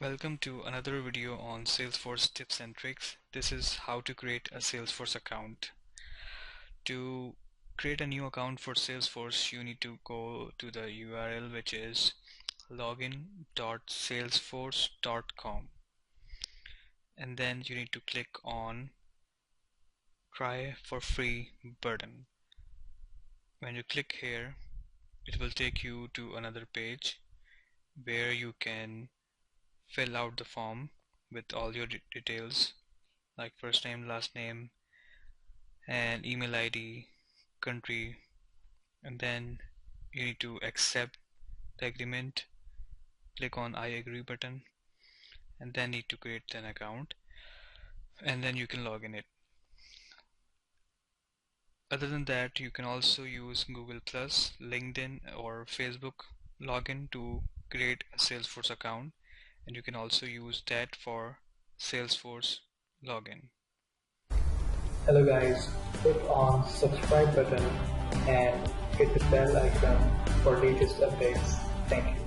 Welcome to another video on Salesforce tips and tricks. This is how to create a Salesforce account. To create a new account for Salesforce, you need to go to the URL, which is login.salesforce.com, and then you need to click on try for free button. When you click here, it will take you to another page where you can fill out the form with all your details like first name, last name, and email ID, country, and then you need to accept the agreement. Click on I agree button, and then need to create an account, and then you can log in it. Other than that, you can also use Google Plus, LinkedIn, or Facebook login to create a Salesforce account, and you can also use that for Salesforce login. Hello guys, click on subscribe button and hit the bell icon for latest updates. Thank you.